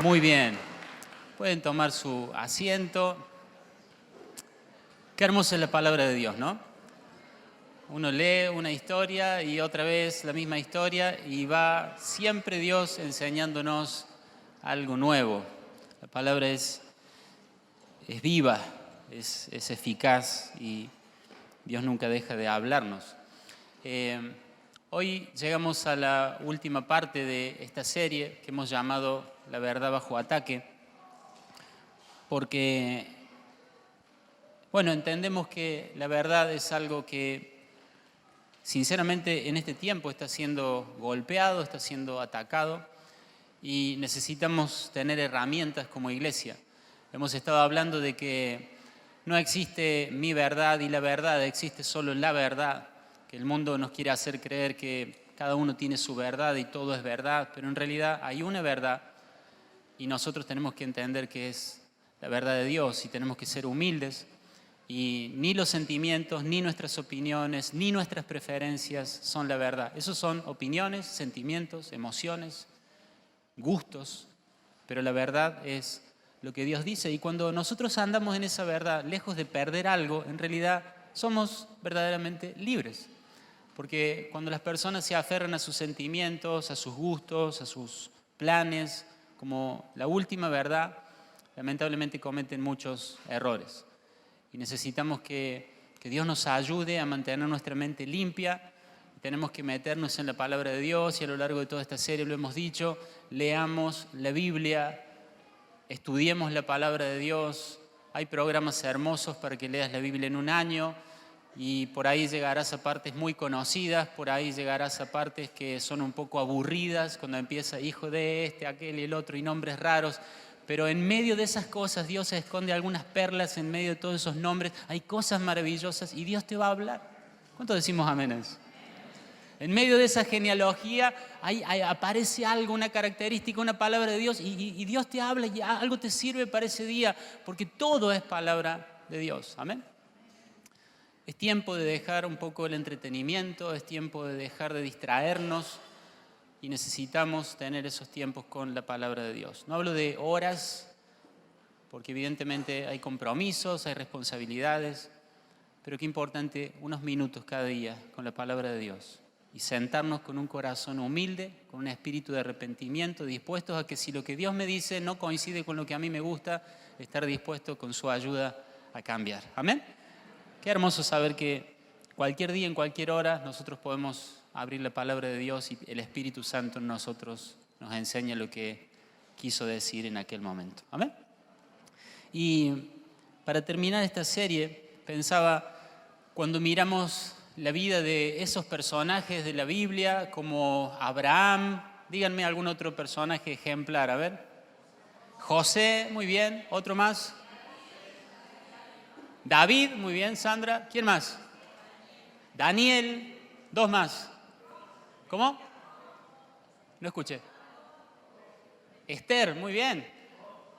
Muy bien. Pueden tomar su asiento. Qué hermosa es la palabra de Dios, ¿no? Uno lee una historia y otra vez la misma historia y va siempre Dios enseñándonos algo nuevo. La palabra es viva, es eficaz y Dios nunca deja de hablarnos. Hoy llegamos a la última parte de esta serie que hemos llamado La verdad bajo ataque, porque, entendemos que la verdad es algo que sinceramente en este tiempo está siendo golpeado, está siendo atacado y necesitamos tener herramientas como iglesia. Hemos estado hablando de que no existe mi verdad y la verdad, existe solo la verdad, que el mundo nos quiere hacer creer que cada uno tiene su verdad y todo es verdad, pero en realidad hay una verdad y nosotros tenemos que entender que es la verdad de Dios y tenemos que ser humildes y ni los sentimientos, ni nuestras opiniones, ni nuestras preferencias son la verdad. Esos son opiniones, sentimientos, emociones, gustos, pero la verdad es lo que Dios dice. Y cuando nosotros andamos en esa verdad, lejos de perder algo, en realidad somos verdaderamente libres. Porque cuando las personas se aferran a sus sentimientos, a sus gustos, a sus planes, como la última verdad, lamentablemente cometen muchos errores. Y necesitamos que Dios nos ayude a mantener nuestra mente limpia. Tenemos que meternos en la palabra de Dios y a lo largo de toda esta serie lo hemos dicho, leamos la Biblia, estudiemos la palabra de Dios. Hay programas hermosos para que leas la Biblia en un año y por ahí llegarás a partes muy conocidas, por ahí llegarás a partes que son un poco aburridas cuando empieza hijo de este, aquel y el otro y nombres raros. Pero en medio de esas cosas Dios esconde algunas perlas, en medio de todos esos nombres hay cosas maravillosas y Dios te va a hablar. ¿Cuántos decimos amén a eso? En medio de esa genealogía aparece algo, una característica, una palabra de Dios y Dios te habla y algo te sirve para ese día porque todo es palabra de Dios. Amén. Es tiempo de dejar un poco el entretenimiento, es tiempo de dejar de distraernos y necesitamos tener esos tiempos con la palabra de Dios. No hablo de horas, porque evidentemente hay compromisos, hay responsabilidades, pero qué importante unos minutos cada día con la palabra de Dios y sentarnos con un corazón humilde, con un espíritu de arrepentimiento, dispuestos a que si lo que Dios me dice no coincide con lo que a mí me gusta, estar dispuesto con su ayuda a cambiar. ¿Amén? Qué hermoso saber que cualquier día, en cualquier hora, nosotros podemos abrir la palabra de Dios y el Espíritu Santo en nosotros nos enseña lo que quiso decir en aquel momento. ¿Amén? Y para terminar esta serie, pensaba, cuando miramos la vida de esos personajes de la Biblia, como Abraham, díganme algún otro personaje ejemplar, a ver. José, muy bien, otro más. David, muy bien, Sandra. ¿Quién más? Daniel, dos más. ¿Cómo? No escuché. Esther, muy bien.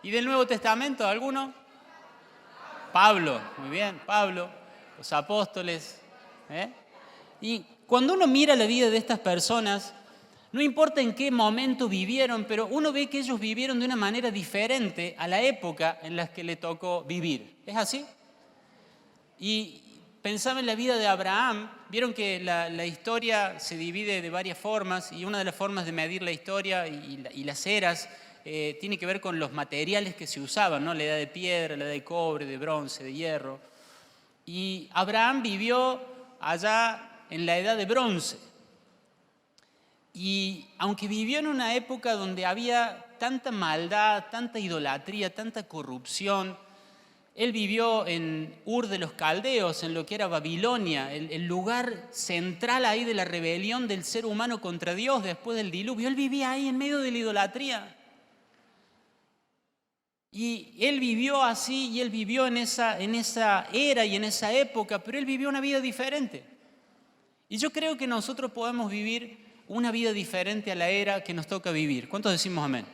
¿Y del Nuevo Testamento alguno? Pablo, muy bien, Pablo, los apóstoles. Y cuando uno mira la vida de estas personas, no importa en qué momento vivieron, pero uno ve que ellos vivieron de una manera diferente a la época en la que le tocó vivir. ¿Es así? Y pensaba en la vida de Abraham, vieron que la historia se divide de varias formas y una de las formas de medir la historia y las eras tiene que ver con los materiales que se usaban, ¿no? La edad de piedra, la edad de cobre, de bronce, de hierro. Y Abraham vivió allá en la edad de bronce. Y aunque vivió en una época donde había tanta maldad, tanta idolatría, tanta corrupción, él vivió en Ur de los Caldeos, en lo que era Babilonia, el lugar central ahí de la rebelión del ser humano contra Dios después del diluvio. Él vivía ahí en medio de la idolatría. Y él vivió así, y él vivió en esa era y en esa época, pero él vivió una vida diferente. Y yo creo que nosotros podemos vivir una vida diferente a la era que nos toca vivir. ¿Cuántos decimos amén?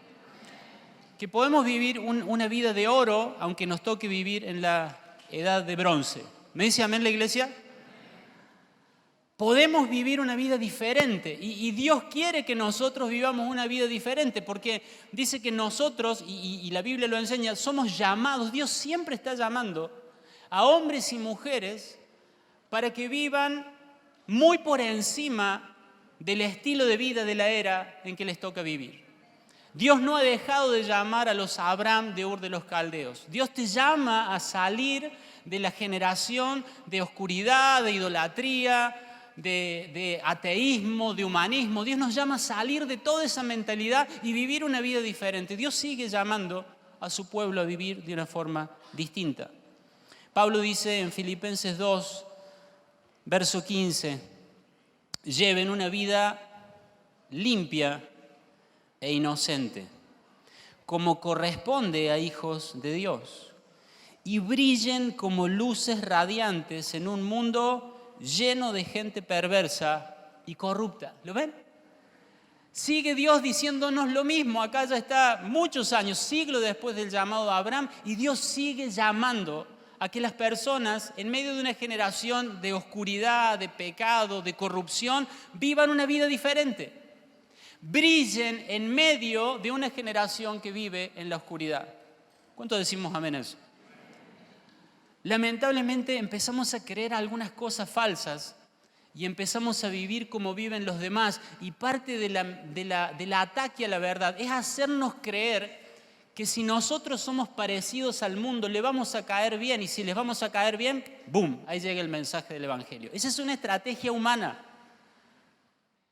Que podemos vivir una vida de oro, aunque nos toque vivir en la edad de bronce. ¿Me dice amén la iglesia? Podemos vivir una vida diferente y Dios quiere que nosotros vivamos una vida diferente porque dice que nosotros, y la Biblia lo enseña, somos llamados, Dios siempre está llamando a hombres y mujeres para que vivan muy por encima del estilo de vida de la era en que les toca vivir. Dios no ha dejado de llamar a los Abraham de Ur de los Caldeos. Dios te llama a salir de la generación de oscuridad, de idolatría, de ateísmo, de humanismo. Dios nos llama a salir de toda esa mentalidad y vivir una vida diferente. Dios sigue llamando a su pueblo a vivir de una forma distinta. Pablo dice en Filipenses 2, verso 15, lleven una vida limpia e inocente, como corresponde a hijos de Dios, y brillen como luces radiantes en un mundo lleno de gente perversa y corrupta. ¿Lo ven? Sigue Dios diciéndonos lo mismo. Acá ya está muchos años, siglos después del llamado de Abraham, y Dios sigue llamando a que las personas, en medio de una generación de oscuridad, de pecado, de corrupción, vivan una vida diferente. Brillen en medio de una generación que vive en la oscuridad. ¿Cuánto decimos amén a eso? Lamentablemente empezamos a creer algunas cosas falsas y empezamos a vivir como viven los demás. Y parte del ataque a la verdad es hacernos creer que si nosotros somos parecidos al mundo, le vamos a caer bien. Y si les vamos a caer bien, ¡boom!, ahí llega el mensaje del Evangelio. Esa es una estrategia humana.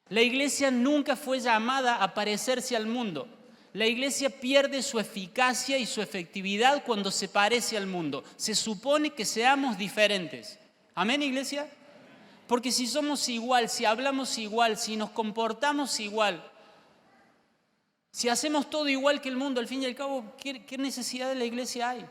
La iglesia nunca fue llamada a parecerse al mundo. La iglesia pierde su eficacia y su efectividad cuando se parece al mundo. Se supone que seamos diferentes. ¿Amén, iglesia? Porque si somos igual, si hablamos igual, si nos comportamos igual, si hacemos todo igual que el mundo, al fin y al cabo, ¿qué necesidad de la iglesia hay?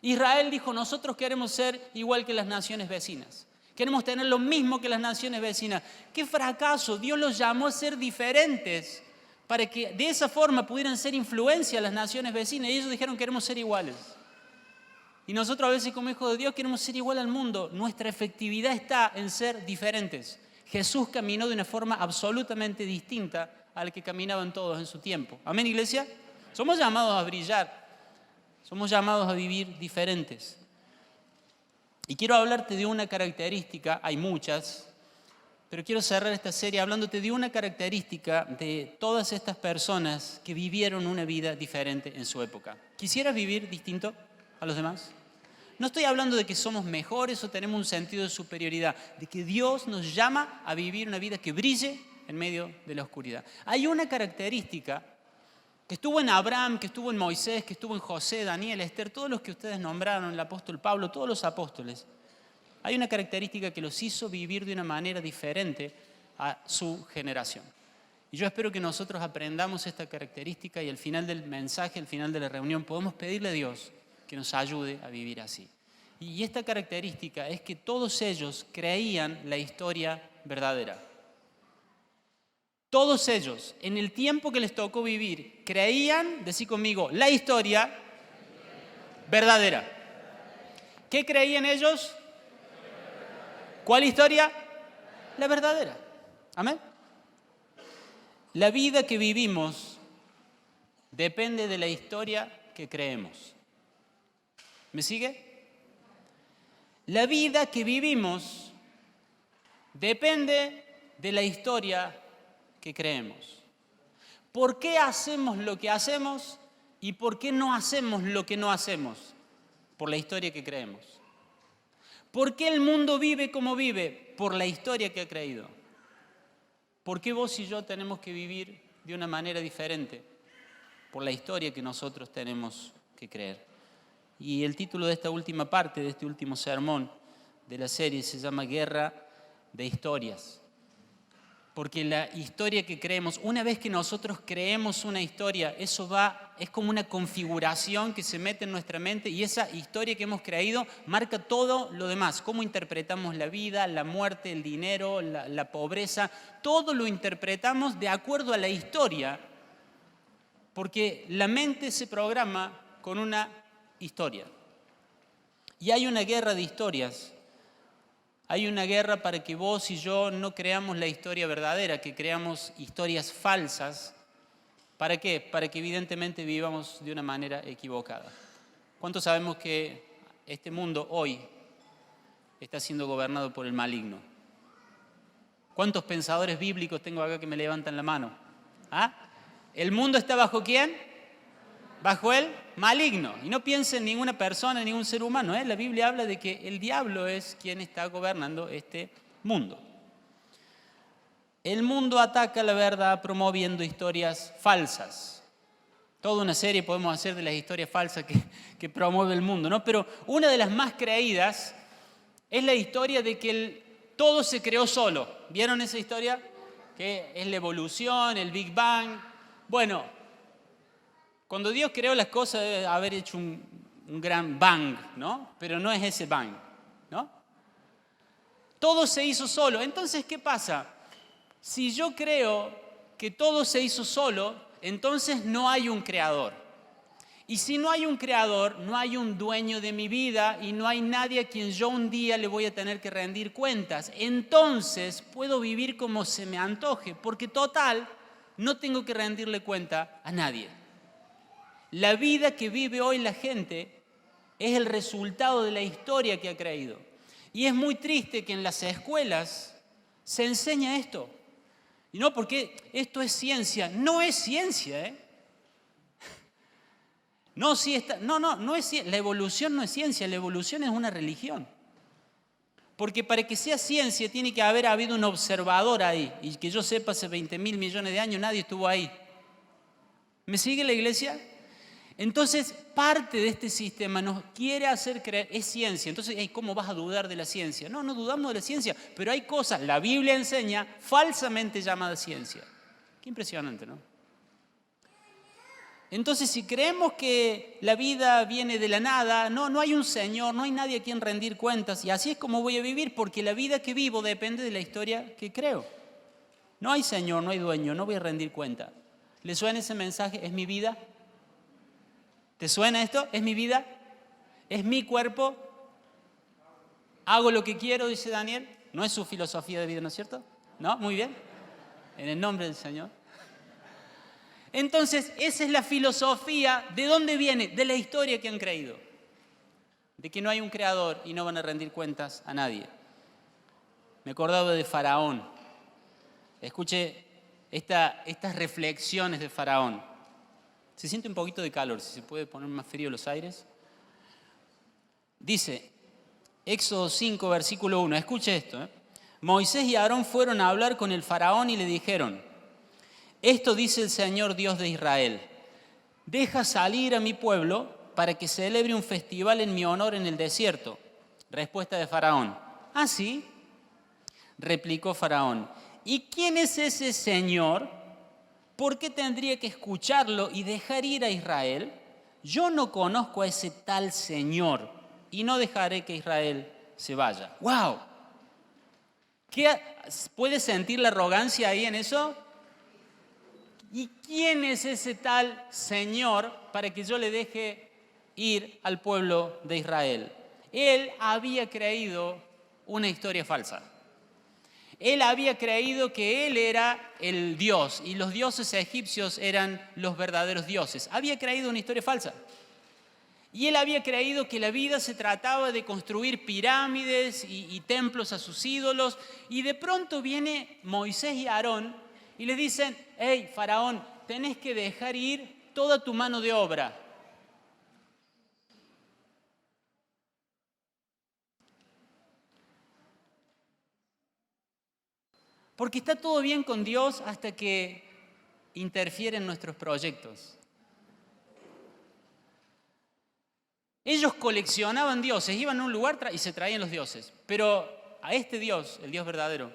Israel dijo, nosotros queremos ser igual que las naciones vecinas. Queremos tener lo mismo que las naciones vecinas. ¡Qué fracaso! Dios los llamó a ser diferentes para que de esa forma pudieran ser influencia a las naciones vecinas. Y ellos dijeron, queremos ser iguales. Y nosotros a veces como hijos de Dios queremos ser igual al mundo. Nuestra efectividad está en ser diferentes. Jesús caminó de una forma absolutamente distinta a la que caminaban todos en su tiempo. ¿Amén, iglesia? Somos llamados a brillar. Somos llamados a vivir diferentes. Y quiero hablarte de una característica, hay muchas, pero quiero cerrar esta serie hablándote de una característica de todas estas personas que vivieron una vida diferente en su época. ¿Quisieras vivir distinto a los demás? No estoy hablando de que somos mejores o tenemos un sentido de superioridad, de que Dios nos llama a vivir una vida que brille en medio de la oscuridad. Hay una característica que estuvo en Abraham, que estuvo en Moisés, que estuvo en José, Daniel, Esther, todos los que ustedes nombraron, el apóstol Pablo, todos los apóstoles. Hay una característica que los hizo vivir de una manera diferente a su generación. Y yo espero que nosotros aprendamos esta característica y al final del mensaje, al final de la reunión, podemos pedirle a Dios que nos ayude a vivir así. Y esta característica es que todos ellos creían la historia verdadera. Todos ellos, en el tiempo que les tocó vivir, creían, decí conmigo, la historia verdadera. ¿Qué creían ellos? ¿Cuál historia? La verdadera. Amén. La vida que vivimos depende de la historia que creemos. ¿Me sigue? La vida que vivimos depende de la historia que creemos. ¿Por qué hacemos lo que hacemos y por qué no hacemos lo que no hacemos? Por la historia que creemos. ¿Por qué el mundo vive como vive? Por la historia que ha creído. ¿Por qué vos y yo tenemos que vivir de una manera diferente? Por la historia que nosotros tenemos que creer. Y el título de esta última parte, de este último sermón de la serie, se llama Guerra de Historias. Porque la historia que creemos, una vez que nosotros creemos una historia, eso es como una configuración que se mete en nuestra mente y esa historia que hemos creído marca todo lo demás. Cómo interpretamos la vida, la muerte, el dinero, la pobreza, todo lo interpretamos de acuerdo a la historia, porque la mente se programa con una historia. Y hay una guerra de historias. hay una guerra para que vos y yo no creamos la historia verdadera, que creamos historias falsas. ¿Para qué? Para que evidentemente vivamos de una manera equivocada. ¿Cuántos sabemos que este mundo hoy está siendo gobernado por el maligno? ¿Cuántos pensadores bíblicos tengo acá que me levantan la mano? ¿Ah? ¿El mundo está bajo quién? Bajo el maligno. Y no piensen en ninguna persona, en ningún ser humano. La Biblia habla de que el diablo es quien está gobernando este mundo. El mundo ataca la verdad promoviendo historias falsas. Toda una serie podemos hacer de las historias falsas que promueve el mundo, ¿no? Pero una de las más creídas es la historia de que todo se creó solo. ¿Vieron esa historia? Que es la evolución, el Big Bang. Bueno, cuando Dios creó las cosas debe haber hecho un gran bang, ¿no? Pero no es ese bang, ¿no? Todo se hizo solo. Entonces, ¿qué pasa? Si yo creo que todo se hizo solo, entonces no hay un creador. Y si no hay un creador, no hay un dueño de mi vida y no hay nadie a quien yo un día le voy a tener que rendir cuentas. Entonces puedo vivir como se me antoje, porque total, no tengo que rendirle cuenta a nadie. La vida que vive hoy la gente es el resultado de la historia que ha creído. Y es muy triste que en las escuelas se enseña esto. Y no porque esto es ciencia. No es ciencia, ¿eh? No es la evolución no es ciencia, la evolución es una religión. Porque para que sea ciencia tiene que haber habido un observador ahí. Y que yo sepa, hace 20.000 millones de años nadie estuvo ahí. ¿Me sigue la iglesia? Entonces, parte de este sistema nos quiere hacer creer, es ciencia. Entonces, ¿cómo vas a dudar de la ciencia? No dudamos de la ciencia, pero hay cosas, la Biblia enseña, falsamente llamadas ciencia. Qué impresionante, ¿no? Entonces, si creemos que la vida viene de la nada, no hay un Señor, no hay nadie a quien rendir cuentas. Y así es como voy a vivir, porque la vida que vivo depende de la historia que creo. No hay Señor, no hay dueño, no voy a rendir cuenta. ¿Le suena ese mensaje? ¿Es mi vida? ¿Te suena esto? ¿Es mi vida? ¿Es mi cuerpo? ¿Hago lo que quiero?, dice Daniel. No es su filosofía de vida, ¿no es cierto? ¿No? Muy bien. En el nombre del Señor. Entonces, esa es la filosofía. ¿De dónde viene? De la historia que han creído. De que no hay un creador y no van a rendir cuentas a nadie. Me acordaba de Faraón. Escuche estas reflexiones de Faraón. Se siente un poquito de calor, si se puede poner más frío los aires. Dice, Éxodo 5, versículo 1, escuche esto. Moisés y Aarón fueron a hablar con el faraón y le dijeron, esto dice el Señor Dios de Israel, deja salir a mi pueblo para que celebre un festival en mi honor en el desierto. Respuesta de Faraón, ¿ah, sí? Replicó Faraón, ¿y quién es ese Señor? ¿Por qué tendría que escucharlo y dejar ir a Israel? Yo no conozco a ese tal Señor y no dejaré que Israel se vaya. ¡Wow! ¿Puedes sentir la arrogancia ahí en eso? ¿Y quién es ese tal Señor para que yo le deje ir al pueblo de Israel? Él había creído una historia falsa. Él había creído que él era el Dios y los dioses egipcios eran los verdaderos dioses. Había creído una historia falsa. Y él había creído que la vida se trataba de construir pirámides y templos a sus ídolos. Y de pronto viene Moisés y Aarón y le dicen, hey, Faraón, tenés que dejar ir toda tu mano de obra. Porque está todo bien con Dios hasta que interfiere en nuestros proyectos. Ellos coleccionaban dioses, iban a un lugar y se traían los dioses. Pero a este Dios, el Dios verdadero,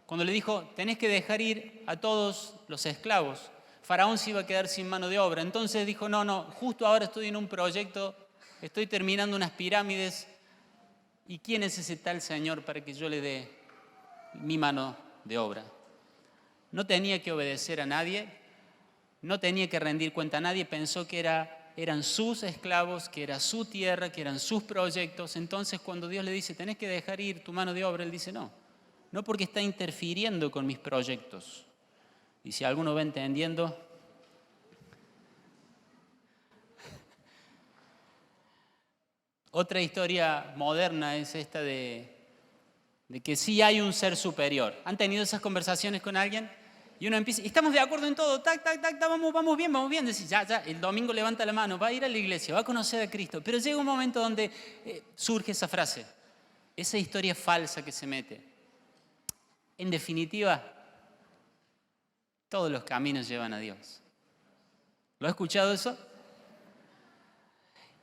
cuando le dijo, tenés que dejar ir a todos los esclavos, Faraón se iba a quedar sin mano de obra. Entonces dijo, no, justo ahora estoy en un proyecto, estoy terminando unas pirámides. ¿Y quién es ese tal Señor para que yo le dé mi mano de obra? No tenía que obedecer a nadie, no tenía que rendir cuenta a nadie, pensó que era eran sus esclavos, que era su tierra, que eran sus proyectos. Entonces cuando Dios le dice, tenés que dejar ir tu mano de obra, Él dice, no porque está interfiriendo con mis proyectos. Y si alguno va entendiendo, otra historia moderna es esta de que sí hay un ser superior. ¿Han tenido esas conversaciones con alguien? Y uno empieza, y estamos de acuerdo en todo, tac, vamos bien. Decís, ya, el domingo levanta la mano, va a ir a la iglesia, va a conocer a Cristo. Pero llega un momento donde surge esa frase, esa historia falsa que se mete. En definitiva, todos los caminos llevan a Dios. ¿Lo ha escuchado eso?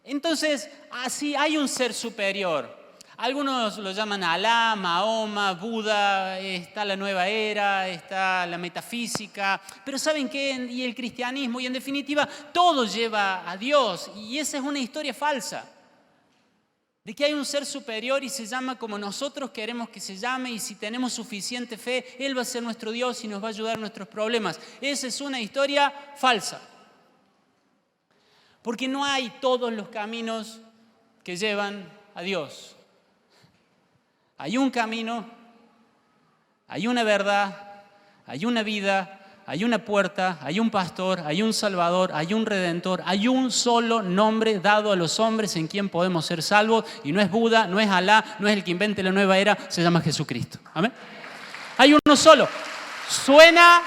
Entonces, así hay un ser superior. Algunos lo llaman Alá, Mahoma, Buda, está la nueva era, está la metafísica. Pero ¿saben qué? Y el cristianismo, y en definitiva, todo lleva a Dios. Y esa es una historia falsa. De que hay un ser superior y se llama como nosotros queremos que se llame, y si tenemos suficiente fe, Él va a ser nuestro Dios y nos va a ayudar en nuestros problemas. Esa es una historia falsa. Porque no hay todos los caminos que llevan a Dios. Hay un camino, hay una verdad, hay una vida, hay una puerta, hay un pastor, hay un salvador, hay un redentor, hay un solo nombre dado a los hombres en quien podemos ser salvos, y no es Buda, no es Alá, no es el que invente la nueva era, se llama Jesucristo. ¿Amén? Hay uno solo. Suena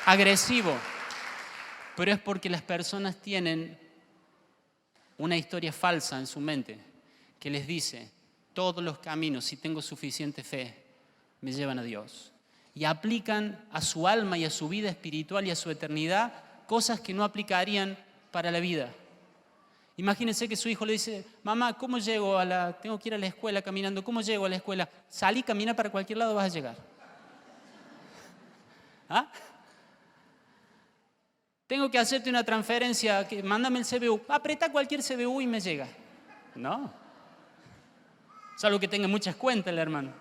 agresivo, pero es porque las personas tienen una historia falsa en su mente que les dice, todos los caminos, si tengo suficiente fe, me llevan a Dios. Y aplican a su alma y a su vida espiritual y a su eternidad cosas que no aplicarían para la vida. Imagínense que su hijo le dice, mamá, ¿cómo llego tengo que ir a la escuela caminando, ¿cómo llego a la escuela? Salí, camina para cualquier lado, vas a llegar. ¿Ah? Tengo que hacerte una transferencia, mándame el CBU. Aprieta cualquier CBU y me llega. No. Salvo que tenga muchas cuentas el hermano.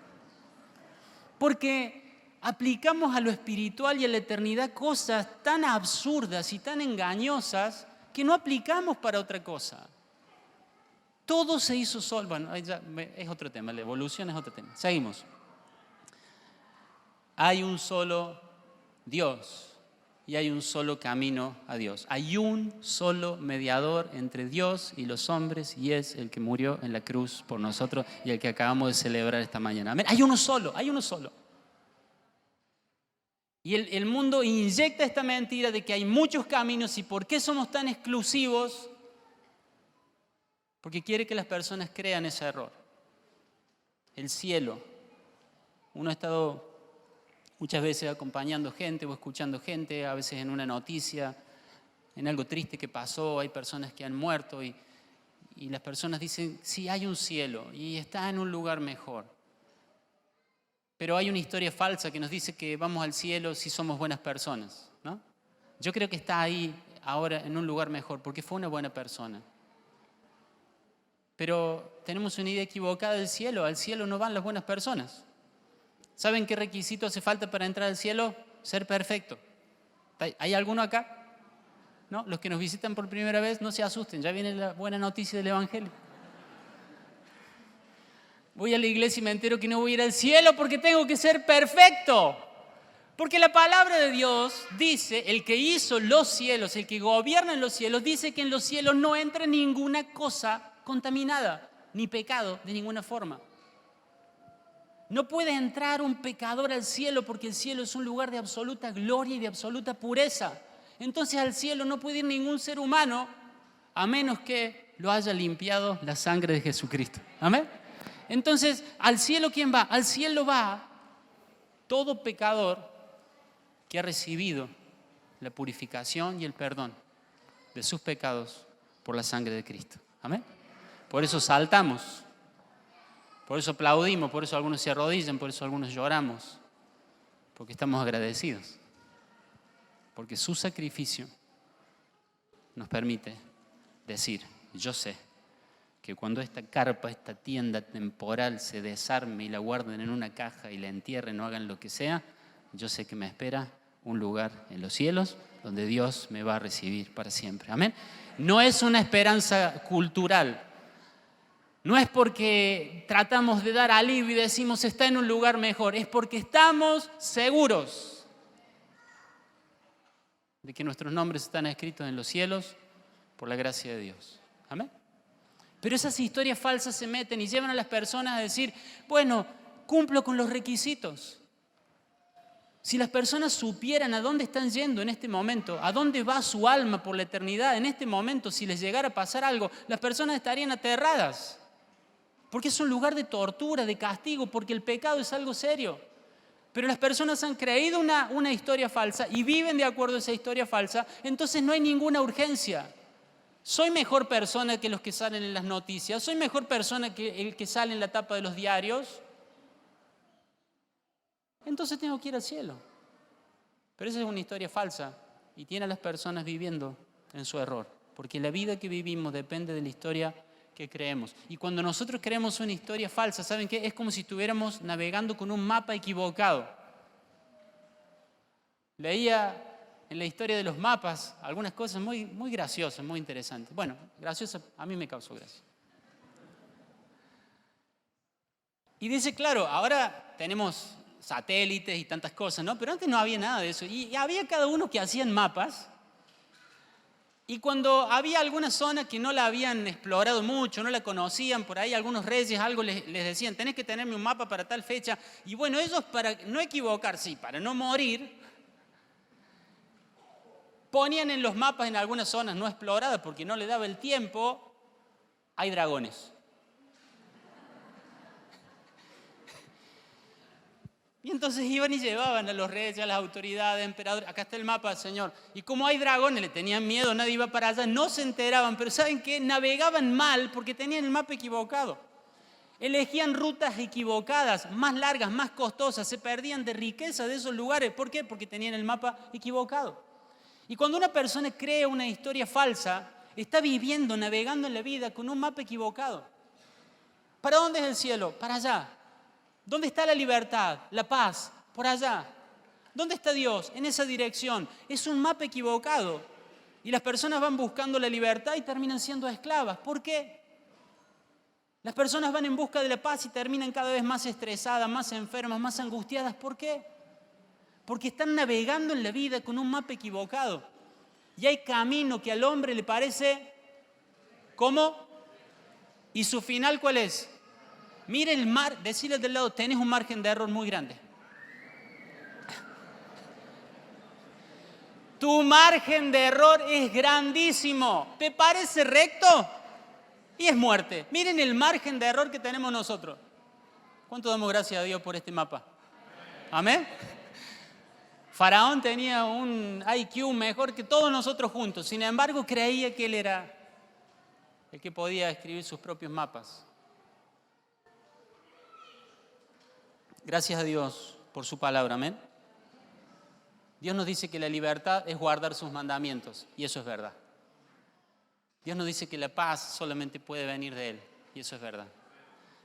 Porque aplicamos a lo espiritual y a la eternidad cosas tan absurdas y tan engañosas que no aplicamos para otra cosa. Todo se hizo solo. Bueno, es otro tema, la evolución es otro tema. Seguimos. Hay un solo Dios. Y hay un solo camino a Dios. Hay un solo mediador entre Dios y los hombres, y es el que murió en la cruz por nosotros y el que acabamos de celebrar esta mañana. Amén. Hay uno solo. Y el mundo inyecta esta mentira de que hay muchos caminos. ¿Y por qué somos tan exclusivos? Porque quiere que las personas crean ese error. El cielo. Uno ha estado muchas veces acompañando gente o escuchando gente, a veces en una noticia, en algo triste que pasó, hay personas que han muerto y las personas dicen, sí, hay un cielo y está en un lugar mejor. Pero hay una historia falsa que nos dice que vamos al cielo si somos buenas personas, ¿no? Yo creo que está ahí ahora en un lugar mejor porque fue una buena persona. Pero tenemos una idea equivocada del cielo. Al cielo no van las buenas personas. ¿Saben qué requisito hace falta para entrar al cielo? Ser perfecto. ¿Hay alguno acá? ¿No? Los que nos visitan por primera vez, no se asusten, ya viene la buena noticia del Evangelio. Voy a la iglesia y me entero que no voy a ir al cielo porque tengo que ser perfecto. Porque la palabra de Dios dice, el que hizo los cielos, el que gobierna en los cielos, dice que en los cielos no entra ninguna cosa contaminada, ni pecado de ninguna forma. No puede entrar un pecador al cielo porque el cielo es un lugar de absoluta gloria y de absoluta pureza. Entonces al cielo no puede ir ningún ser humano a menos que lo haya limpiado la sangre de Jesucristo. ¿Amén? Entonces, ¿al cielo quién va? Al cielo va todo pecador que ha recibido la purificación y el perdón de sus pecados por la sangre de Cristo. ¿Amén? Por eso saltamos. Por eso aplaudimos, por eso algunos se arrodillan, por eso algunos lloramos, porque estamos agradecidos, porque su sacrificio nos permite decir, yo sé que cuando esta carpa, esta tienda temporal se desarme y la guarden en una caja y la entierren o hagan lo que sea, yo sé que me espera un lugar en los cielos donde Dios me va a recibir para siempre. Amén. No es una esperanza cultural. No es porque tratamos de dar alivio y decimos está en un lugar mejor. Es porque estamos seguros de que nuestros nombres están escritos en los cielos por la gracia de Dios. Amén. Pero esas historias falsas se meten y llevan a las personas a decir, bueno, cumplo con los requisitos. Si las personas supieran a dónde están yendo en este momento, a dónde va su alma por la eternidad, en este momento, si les llegara a pasar algo, las personas estarían aterradas. Porque es un lugar de tortura, de castigo, porque el pecado es algo serio. Pero las personas han creído una historia falsa y viven de acuerdo a esa historia falsa, entonces no hay ninguna urgencia. Soy mejor persona que los que salen en las noticias, soy mejor persona que el que sale en la tapa de los diarios, entonces tengo que ir al cielo. Pero esa es una historia falsa y tiene a las personas viviendo en su error, porque la vida que vivimos depende de la historia que creemos. Y cuando nosotros creemos una historia falsa, ¿saben qué? Es como si estuviéramos navegando con un mapa equivocado. Leía en la historia de los mapas algunas cosas muy, muy graciosas, muy interesantes. Bueno, graciosas, a mí me causó gracia. Y dice, claro, ahora tenemos satélites y tantas cosas, ¿no? Pero antes no había nada de eso. Y había cada uno que hacían mapas. Y cuando había alguna zona que no la habían explorado mucho, no la conocían, por ahí algunos reyes algo les decían, tenés que tenerme un mapa para tal fecha. Y bueno, ellos para no equivocarse y para no morir, ponían en los mapas en algunas zonas no exploradas porque no le daba el tiempo, hay dragones. Y entonces iban y llevaban a los reyes, a las autoridades, emperadores, acá está el mapa, señor. Y como hay dragones, le tenían miedo, nadie iba para allá, no se enteraban, pero ¿saben qué? Navegaban mal porque tenían el mapa equivocado. Elegían rutas equivocadas, más largas, más costosas, se perdían de riqueza de esos lugares. ¿Por qué? Porque tenían el mapa equivocado. Y cuando una persona crea una historia falsa, está viviendo, navegando en la vida con un mapa equivocado. ¿Para dónde es el cielo? Para allá. ¿Dónde está la libertad, la paz? Por allá. ¿Dónde está Dios? En esa dirección. Es un mapa equivocado. Y las personas van buscando la libertad y terminan siendo esclavas. ¿Por qué? Las personas van en busca de la paz y terminan cada vez más estresadas, más enfermas, más angustiadas. ¿Por qué? Porque están navegando en la vida con un mapa equivocado. Y hay camino que al hombre le parece, ¿cómo? ¿Y su final cuál es? Mire el mar, decirle del lado, tenés un margen de error muy grande. Tu margen de error es grandísimo. ¿Te parece recto? Y es muerte. Miren el margen de error que tenemos nosotros. ¿Cuánto damos gracias a Dios por este mapa? ¿Amén? Faraón tenía un IQ mejor que todos nosotros juntos. Sin embargo, creía que él era el que podía escribir sus propios mapas. Gracias a Dios por su palabra, amén. Dios nos dice que la libertad es guardar sus mandamientos, y eso es verdad. Dios nos dice que la paz solamente puede venir de Él, y eso es verdad.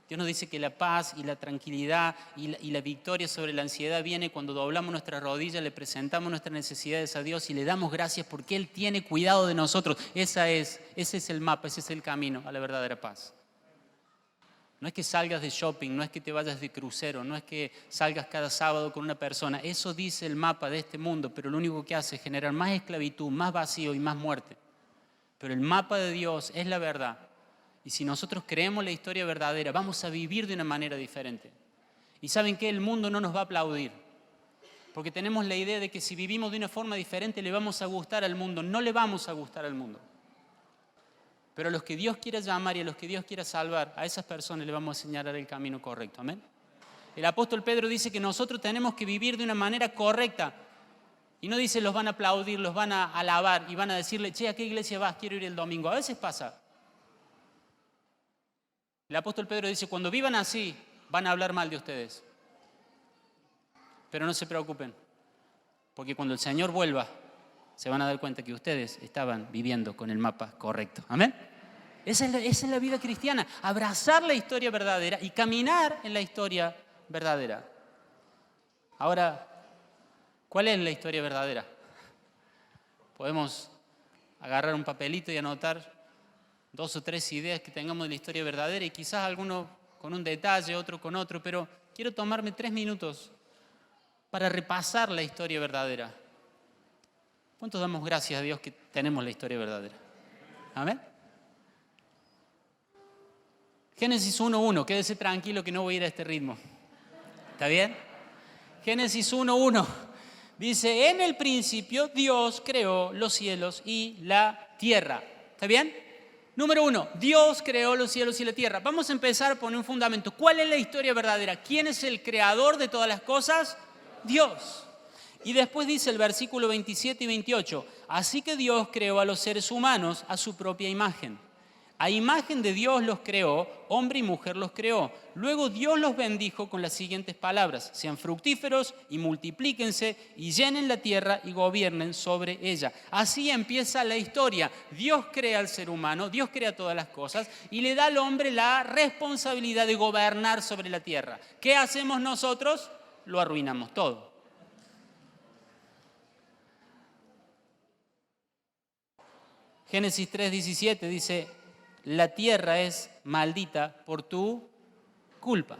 Dios nos dice que la paz y la tranquilidad y la victoria sobre la ansiedad viene cuando doblamos nuestras rodillas, le presentamos nuestras necesidades a Dios y le damos gracias porque Él tiene cuidado de nosotros. Ese es el mapa, ese es el camino a la verdadera paz. No es que salgas de shopping, no es que te vayas de crucero, no es que salgas cada sábado con una persona. Eso dice el mapa de este mundo, pero lo único que hace es generar más esclavitud, más vacío y más muerte. Pero el mapa de Dios es la verdad. Y si nosotros creemos la historia verdadera, vamos a vivir de una manera diferente. Y ¿saben qué? El mundo no nos va a aplaudir. Porque tenemos la idea de que si vivimos de una forma diferente le vamos a gustar al mundo. No le vamos a gustar al mundo. Pero a los que Dios quiera llamar y a los que Dios quiera salvar, a esas personas le vamos a señalar el camino correcto. Amén. El apóstol Pedro dice que nosotros tenemos que vivir de una manera correcta. Y no dice los van a aplaudir, los van a alabar y van a decirle, che, ¿a qué iglesia vas? Quiero ir el domingo. A veces pasa. El apóstol Pedro dice, cuando vivan así, van a hablar mal de ustedes. Pero no se preocupen, porque cuando el Señor vuelva, se van a dar cuenta que ustedes estaban viviendo con el mapa correcto. ¿Amén? Esa es la vida cristiana. Abrazar la historia verdadera y caminar en la historia verdadera. Ahora, ¿cuál es la historia verdadera? Podemos agarrar un papelito y anotar 2 o 3 ideas que tengamos de la historia verdadera y quizás alguno con un detalle, otro con otro, pero quiero tomarme 3 minutos para repasar la historia verdadera. ¿Cuántos damos gracias a Dios que tenemos la historia verdadera? ¿Amén? Génesis 1:1, quédese tranquilo que no voy a ir a este ritmo. ¿Está bien? Génesis 1:1 dice, en el principio Dios creó los cielos y la tierra. ¿Está bien? Número 1, Dios creó los cielos y la tierra. Vamos a empezar a poner un fundamento. ¿Cuál es la historia verdadera? ¿Quién es el creador de todas las cosas? Dios. Y después dice el versículo 27 y 28, así que Dios creó a los seres humanos a su propia imagen. A imagen de Dios los creó, hombre y mujer los creó. Luego Dios los bendijo con las siguientes palabras: sean fructíferos y multiplíquense y llenen la tierra y gobiernen sobre ella. Así empieza la historia. Dios crea al ser humano, Dios crea todas las cosas y le da al hombre la responsabilidad de gobernar sobre la tierra. ¿Qué hacemos nosotros? Lo arruinamos todo. Génesis 3:17 dice, la tierra es maldita por tu culpa.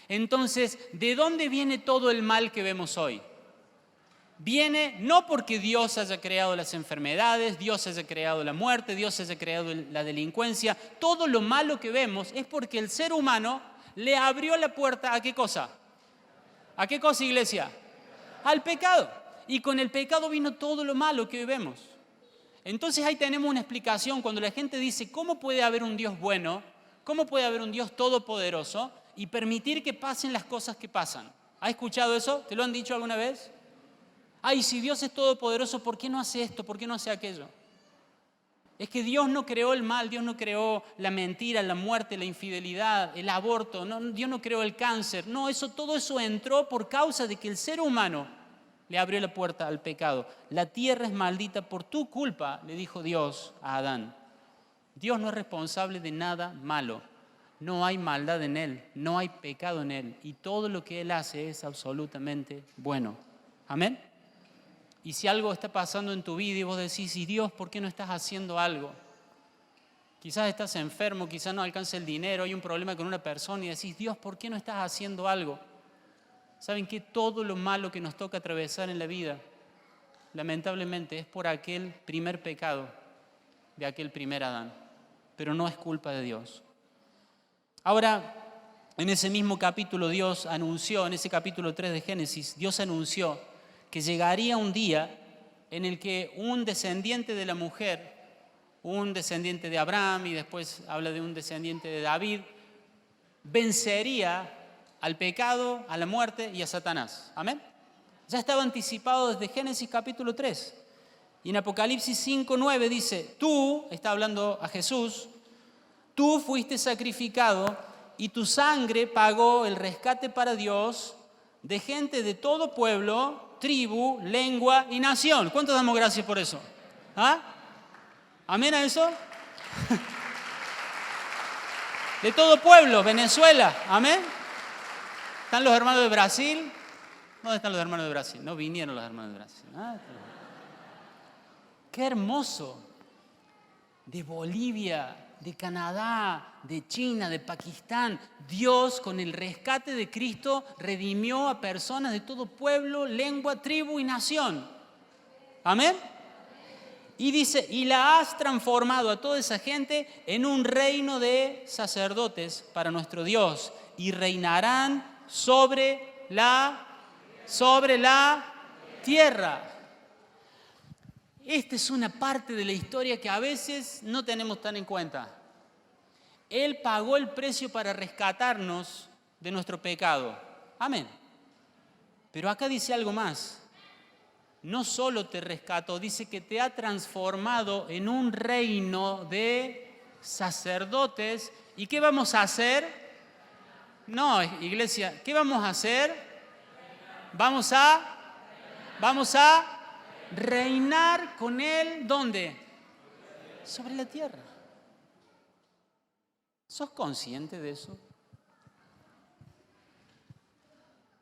Entonces, ¿de dónde viene todo el mal que vemos hoy? Viene no porque Dios haya creado las enfermedades, Dios haya creado la muerte, Dios haya creado la delincuencia. Todo lo malo que vemos es porque el ser humano le abrió la puerta ¿a qué cosa? ¿A qué cosa, iglesia? Al pecado. Y con el pecado vino todo lo malo que vemos. Entonces ahí tenemos una explicación cuando la gente dice, ¿cómo puede haber un Dios bueno? ¿Cómo puede haber un Dios todopoderoso y permitir que pasen las cosas que pasan? ¿Has escuchado eso? ¿Te lo han dicho alguna vez? Ay, si Dios es todopoderoso, ¿por qué no hace esto? ¿Por qué no hace aquello? Es que Dios no creó el mal, Dios no creó la mentira, la muerte, la infidelidad, el aborto, no, Dios no creó el cáncer. No, todo eso entró por causa de que el ser humano le abrió la puerta al pecado. La tierra es maldita por tu culpa, le dijo Dios a Adán. Dios no es responsable de nada malo. No hay maldad en Él, no hay pecado en Él. Y todo lo que Él hace es absolutamente bueno. ¿Amén? Y si algo está pasando en tu vida y vos decís, ¿y Dios, por qué no estás haciendo algo? Quizás estás enfermo, quizás no alcanza el dinero, hay un problema con una persona y decís, Dios, ¿por qué no estás haciendo algo? ¿Saben qué? Todo lo malo que nos toca atravesar en la vida, lamentablemente, es por aquel primer pecado de aquel primer Adán. Pero no es culpa de Dios. Ahora, en ese mismo capítulo Dios anunció, en ese capítulo 3 de Génesis, Dios anunció que llegaría un día en el que un descendiente de la mujer, un descendiente de Abraham y después habla de un descendiente de David, vencería al pecado, a la muerte y a Satanás. ¿Amén? Ya estaba anticipado desde Génesis capítulo 3. Y en Apocalipsis 5:9 dice, tú, está hablando a Jesús, tú fuiste sacrificado y tu sangre pagó el rescate para Dios de gente de todo pueblo, tribu, lengua y nación. ¿Cuántos damos gracias por eso? ¿Ah? ¿Amén a eso? De todo pueblo, Venezuela. ¿Amén? ¿Están los hermanos de Brasil? ¿Dónde están los hermanos de Brasil? No vinieron los hermanos de Brasil. ¡Qué hermoso! De Bolivia, de Canadá, de China, de Pakistán. Dios, con el rescate de Cristo, redimió a personas de todo pueblo, lengua, tribu y nación. ¿Amén? Y dice, y la has transformado a toda esa gente en un reino de sacerdotes para nuestro Dios. Y reinarán sobre la tierra. Esta es una parte de la historia que a veces no tenemos tan en cuenta. Él pagó el precio para rescatarnos de nuestro pecado. Amén. Pero acá dice algo más. No solo te rescató, dice que te ha transformado en un reino de sacerdotes. ¿Y qué vamos a hacer? No, iglesia, ¿qué vamos a hacer? Vamos a reinar con Él, ¿dónde? Sobre la tierra. ¿Sos consciente de eso?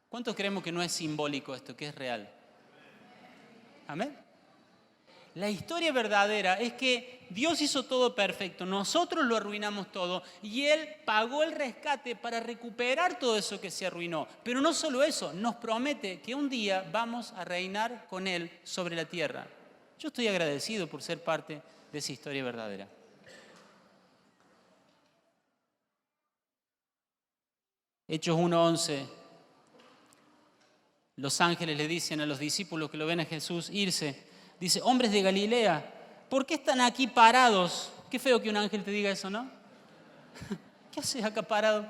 ¿Cuántos creemos que no es simbólico esto, que es real? ¿Amén? La historia verdadera es que Dios hizo todo perfecto, nosotros lo arruinamos todo y Él pagó el rescate para recuperar todo eso que se arruinó. Pero no solo eso, nos promete que un día vamos a reinar con Él sobre la tierra. Yo estoy agradecido por ser parte de esa historia verdadera. Hechos 1:11. Los ángeles le dicen a los discípulos que lo ven a Jesús irse. Dice, hombres de Galilea, ¿por qué están aquí parados? Qué feo que un ángel te diga eso, ¿no? ¿Qué haces acá parado?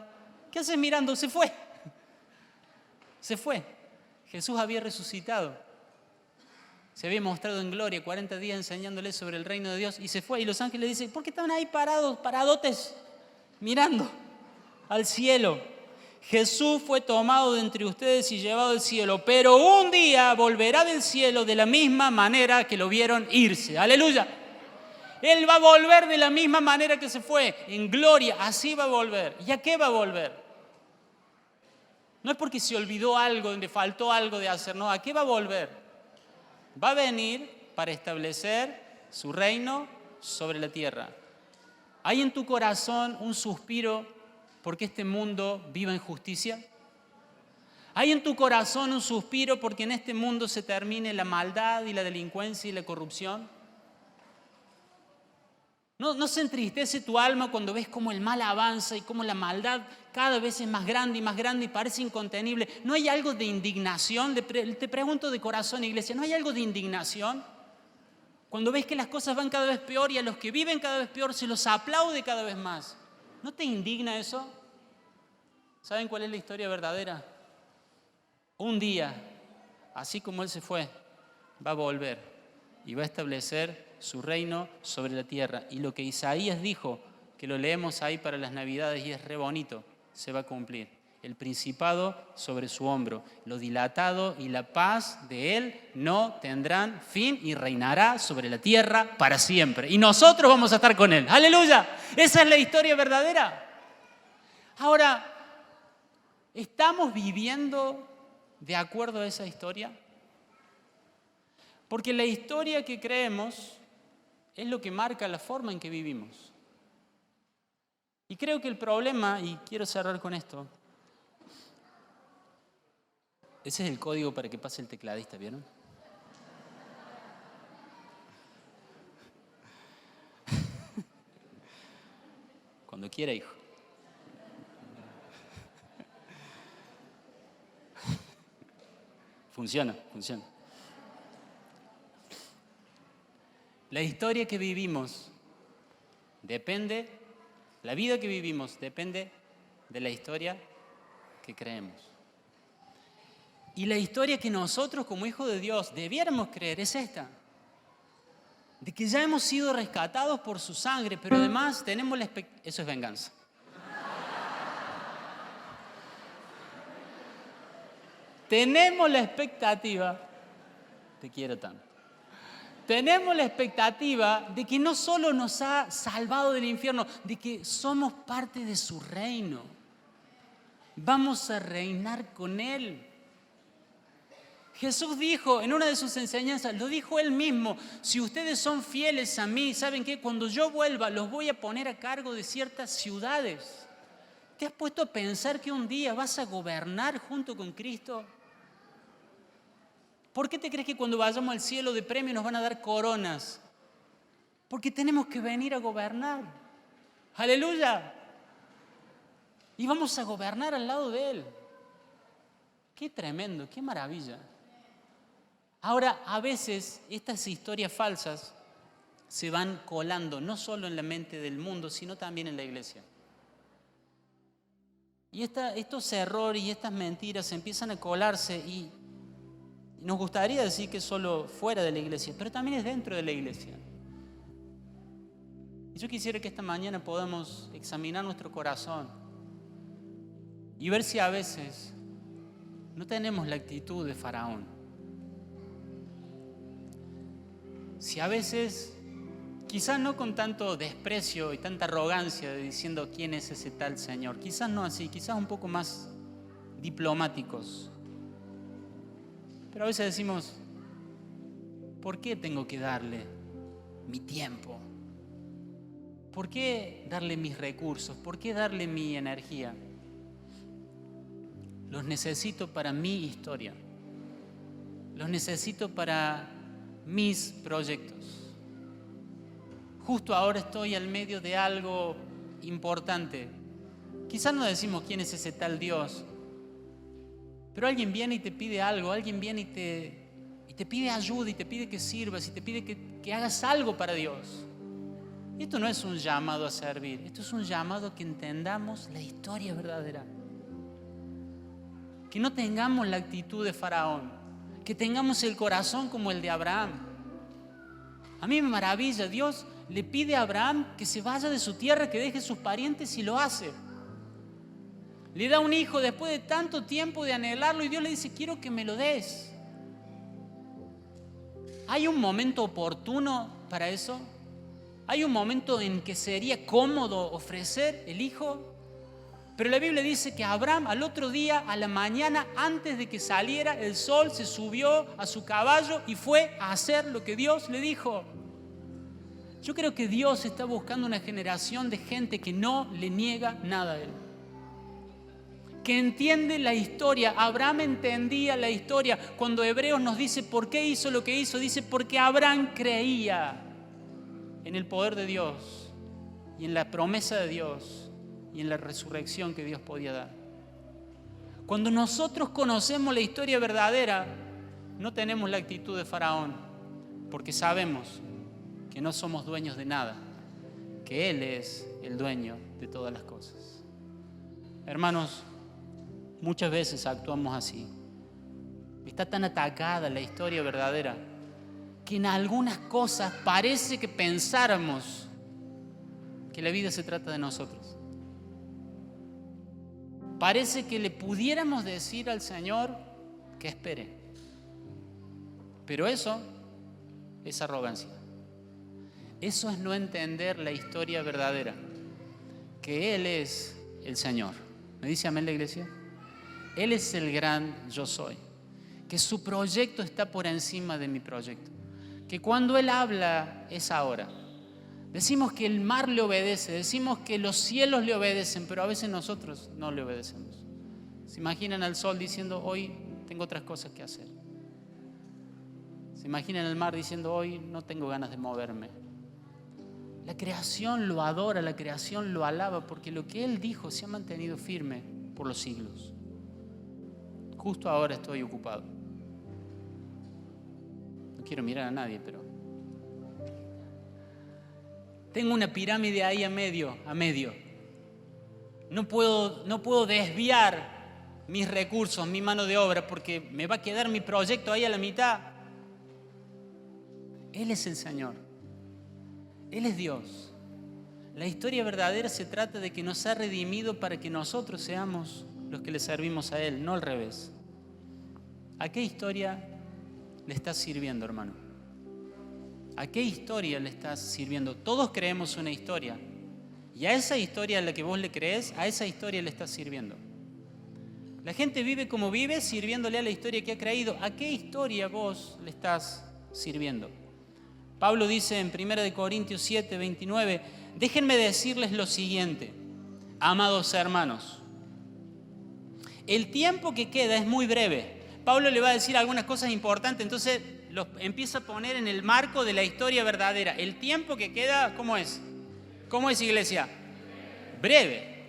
¿Qué haces mirando? Se fue. Se fue. Jesús había resucitado. Se había mostrado en gloria 40 días enseñándoles sobre el reino de Dios y se fue. Y los ángeles dicen, ¿por qué están ahí parados, paradotes, mirando al cielo? Jesús fue tomado de entre ustedes y llevado al cielo, pero un día volverá del cielo de la misma manera que lo vieron irse. ¡Aleluya! Él va a volver de la misma manera que se fue, en gloria, así va a volver. ¿Y a qué va a volver? No es porque se olvidó algo, le faltó algo de hacer, no, ¿a qué va a volver? Va a venir para establecer su reino sobre la tierra. ¿Hay en tu corazón un suspiro porque este mundo viva en justicia? ¿Hay en tu corazón un suspiro porque en este mundo se termine la maldad y la delincuencia y la corrupción? ¿No se entristece tu alma cuando ves cómo el mal avanza y cómo la maldad cada vez es más grande y parece incontenible? ¿No hay algo de indignación? Te pregunto de corazón, iglesia, ¿no hay algo de indignación? Cuando ves que las cosas van cada vez peor y a los que viven cada vez peor se los aplaude cada vez más. ¿No te indigna eso? ¿Saben cuál es la historia verdadera? Un día, así como Él se fue, va a volver y va a establecer su reino sobre la tierra. Y lo que Isaías dijo, que lo leemos ahí para las Navidades y es re bonito, se va a cumplir. El principado sobre su hombro, lo dilatado y la paz de Él no tendrán fin y reinará sobre la tierra para siempre. Y nosotros vamos a estar con Él. ¡Aleluya! Esa es la historia verdadera. Ahora, ¿estamos viviendo de acuerdo a esa historia? Porque la historia que creemos es lo que marca la forma en que vivimos. Y creo que el problema, y quiero cerrar con esto, ese es el código para que pase el tecladista, ¿vieron? Cuando quiera, hijo. Funciona. La historia que vivimos depende, la vida que vivimos depende de la historia que creemos. Y la historia que nosotros como hijos de Dios debiéramos creer es esta. De que ya hemos sido rescatados por su sangre, pero además tenemos la expectativa. Eso es venganza. Tenemos la expectativa, te quiero tanto. Tenemos la expectativa de que no solo nos ha salvado del infierno, de que somos parte de su reino. Vamos a reinar con Él. Jesús dijo en una de sus enseñanzas, lo dijo Él mismo, si ustedes son fieles a mí, ¿saben qué? Cuando yo vuelva los voy a poner a cargo de ciertas ciudades. ¿Te has puesto a pensar que un día vas a gobernar junto con Cristo? ¿Por qué te crees que cuando vayamos al cielo de premio nos van a dar coronas? Porque tenemos que venir a gobernar. ¡Aleluya! Y vamos a gobernar al lado de Él. ¡Qué tremendo! ¡Qué maravilla! Ahora, a veces estas historias falsas se van colando no solo en la mente del mundo, sino también en la iglesia. Y estos errores y estas mentiras empiezan a colarse y nos gustaría decir que es solo fuera de la iglesia, pero también es dentro de la iglesia. Y yo quisiera que esta mañana podamos examinar nuestro corazón y ver si a veces no tenemos la actitud de Faraón. Si a veces, quizás no con tanto desprecio y tanta arrogancia de diciendo quién es ese tal Señor, quizás no así, quizás un poco más diplomáticos. Pero a veces decimos, ¿por qué tengo que darle mi tiempo? ¿Por qué darle mis recursos? ¿Por qué darle mi energía? Los necesito para mi historia. Los necesito para mis proyectos. Justo ahora estoy al medio de algo importante. Quizás no decimos quién es ese tal Dios, pero alguien viene y te pide algo, alguien viene y te pide ayuda y te pide que sirvas y te pide que hagas algo para Dios. Esto no es un llamado a servir, esto es un llamado a que entendamos la historia verdadera. Que no tengamos la actitud de Faraón, que tengamos el corazón como el de Abraham. A mí me maravilla, Dios le pide a Abraham que se vaya de su tierra, que deje sus parientes y lo hace. Le da un hijo después de tanto tiempo de anhelarlo y Dios le dice, quiero que me lo des. ¿Hay un momento oportuno para eso? ¿Hay un momento en que sería cómodo ofrecer el hijo? Pero la Biblia dice que Abraham al otro día, a la mañana, antes de que saliera el sol, se subió a su caballo y fue a hacer lo que Dios le dijo. Yo creo que Dios está buscando una generación de gente que no le niega nada a Él. Que entiende la historia. Abraham entendía la historia. Cuando Hebreos nos dice por qué hizo lo que hizo, dice porque Abraham creía en el poder de Dios y en la promesa de Dios y en la resurrección que Dios podía dar. Cuando nosotros conocemos la historia verdadera, no tenemos la actitud de Faraón, porque sabemos que no somos dueños de nada, que Él es el dueño de todas las cosas. Hermanos, muchas veces actuamos así. Está tan atacada la historia verdadera que en algunas cosas parece que pensáramos que la vida se trata de nosotros. Parece que le pudiéramos decir al Señor que espere. Pero eso es arrogancia. Eso es no entender la historia verdadera, que Él es el Señor. ¿Me dice amén la iglesia? Él es el gran yo soy, que su proyecto está por encima de mi proyecto, que cuando Él habla es ahora. Decimos que el mar le obedece, decimos que los cielos le obedecen, pero a veces nosotros no le obedecemos. ¿Se imaginan al sol diciendo, hoy tengo otras cosas que hacer? ¿Se imaginan el mar diciendo, hoy no tengo ganas de moverme? La creación lo adora, la creación lo alaba, porque lo que Él dijo se ha mantenido firme por los siglos. Justo ahora estoy ocupado. No quiero mirar a nadie, pero tengo una pirámide ahí a medio. No puedo desviar mis recursos, mi mano de obra, porque me va a quedar mi proyecto ahí a la mitad. Él es el Señor. Él es Dios. La historia verdadera se trata de que nos ha redimido para que nosotros seamos los que le servimos a Él, no al revés. ¿A qué historia le estás sirviendo, hermano? ¿A qué historia le estás sirviendo? Todos creemos una historia. Y a esa historia a la que vos le crees, a esa historia le estás sirviendo. La gente vive como vive, sirviéndole a la historia que ha creído. ¿A qué historia vos le estás sirviendo? Pablo dice en 1 Corintios 7, 29, déjenme decirles lo siguiente, amados hermanos. El tiempo que queda es muy breve. Pablo le va a decir algunas cosas importantes, entonces los empieza a poner en el marco de la historia verdadera. El tiempo que queda, ¿cómo es? ¿Cómo es, iglesia? Breve.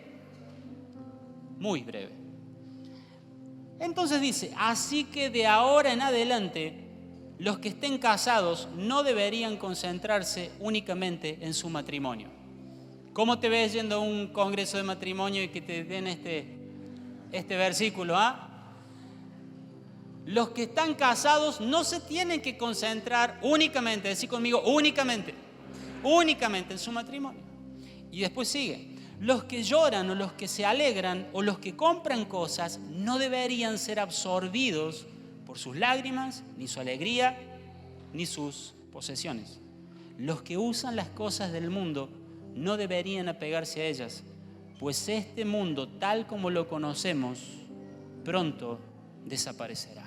Muy breve. Entonces dice, así que de ahora en adelante, los que estén casados no deberían concentrarse únicamente en su matrimonio. ¿Cómo te ves yendo a un congreso de matrimonio y que te den este versículo? Los que están casados no se tienen que concentrar únicamente, decir conmigo, únicamente en su matrimonio. Y después sigue, los que lloran o los que se alegran o los que compran cosas no deberían ser absorbidos por sus lágrimas, ni su alegría, ni sus posesiones. Los que usan las cosas del mundo no deberían apegarse a ellas, pues este mundo, tal como lo conocemos, pronto desaparecerá.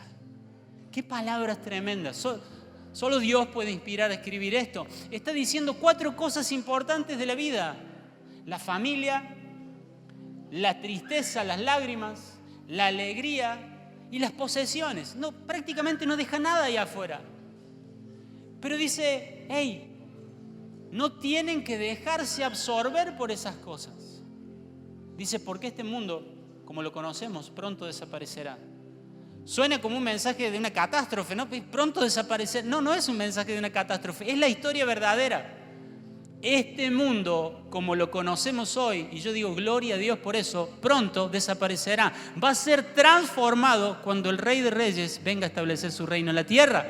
Qué palabras tremendas. Solo Dios puede inspirar a escribir esto. Está diciendo 4 cosas importantes de la vida: la familia, la tristeza, las lágrimas, la alegría y las posesiones. No, prácticamente no deja nada ahí afuera. Pero dice, hey, no tienen que dejarse absorber por esas cosas. Dice, porque este mundo, como lo conocemos, pronto desaparecerá. Suena como un mensaje de una catástrofe, ¿no? Pronto desaparecer. No, no es un mensaje de una catástrofe, es la historia verdadera. Este mundo, como lo conocemos hoy, y yo digo gloria a Dios por eso, pronto desaparecerá. Va a ser transformado cuando el Rey de Reyes venga a establecer su reino en la tierra.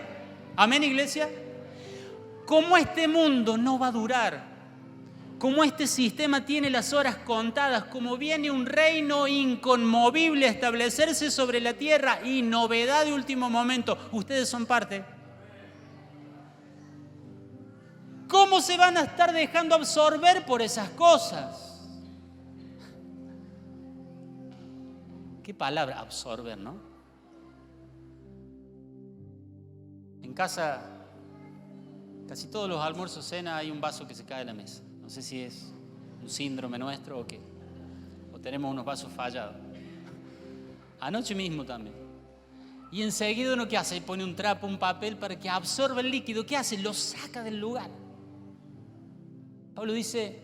¿Amén, iglesia? Como este mundo no va a durar, como este sistema tiene las horas contadas, como viene un reino inconmovible a establecerse sobre la tierra y novedad de último momento, ustedes son parte. ¿Cómo se van a estar dejando absorber por esas cosas? ¿Qué palabra? Absorber, ¿no? En casa, casi todos los almuerzos, cena, hay un vaso que se cae de la mesa. No sé si es un síndrome nuestro o qué. O tenemos unos vasos fallados. Anoche mismo también. Y enseguida uno, ¿qué hace? Pone un trapo, un papel para que absorba el líquido. ¿Qué hace? Lo saca del lugar. Pablo dice,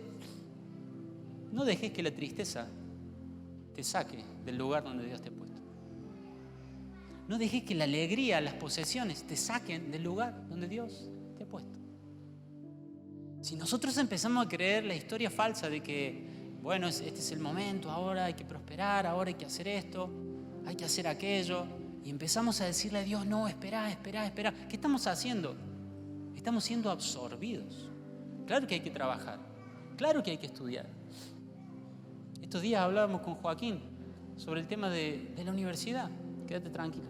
no dejes que la tristeza te saque del lugar donde Dios te ha puesto. No dejes que la alegría, las posesiones te saquen del lugar donde Dios te ha puesto. Si nosotros empezamos a creer la historia falsa de que, bueno, este es el momento, ahora hay que prosperar, ahora hay que hacer esto, hay que hacer aquello, y empezamos a decirle a Dios, no, espera, ¿qué estamos haciendo? Estamos siendo absorbidos. Claro que hay que trabajar, claro que hay que estudiar. Estos días hablábamos con Joaquín sobre el tema de la universidad. Quédate tranquilo.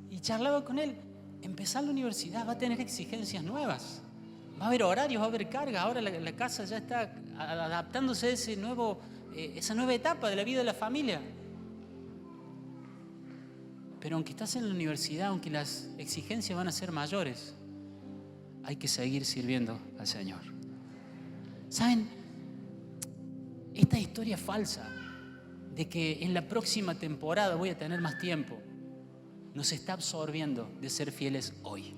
Y charlaba con él. Empezar la universidad va a tener exigencias nuevas. Va a haber horarios, va a haber cargas. Ahora la casa ya está adaptándose a esa nueva etapa de la vida de la familia. Pero aunque estás en la universidad, aunque las exigencias van a ser mayores, hay que seguir sirviendo al Señor. ¿Saben? Esta historia falsa de que en la próxima temporada voy a tener más tiempo, nos está absorbiendo de ser fieles hoy.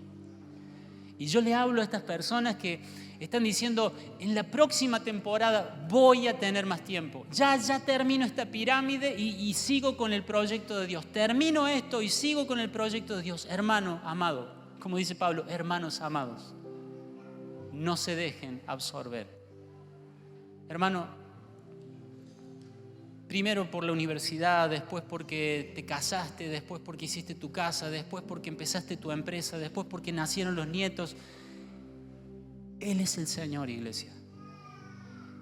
Y yo le hablo a estas personas que están diciendo, en la próxima temporada voy a tener más tiempo. Ya termino esta pirámide y sigo con el proyecto de Dios. Termino esto y sigo con el proyecto de Dios. Hermano amado, como dice Pablo, hermanos amados, no se dejen absorber. Hermano, primero por la universidad, después porque te casaste, después porque hiciste tu casa, después porque empezaste tu empresa, después porque nacieron los nietos. Él es el Señor, iglesia.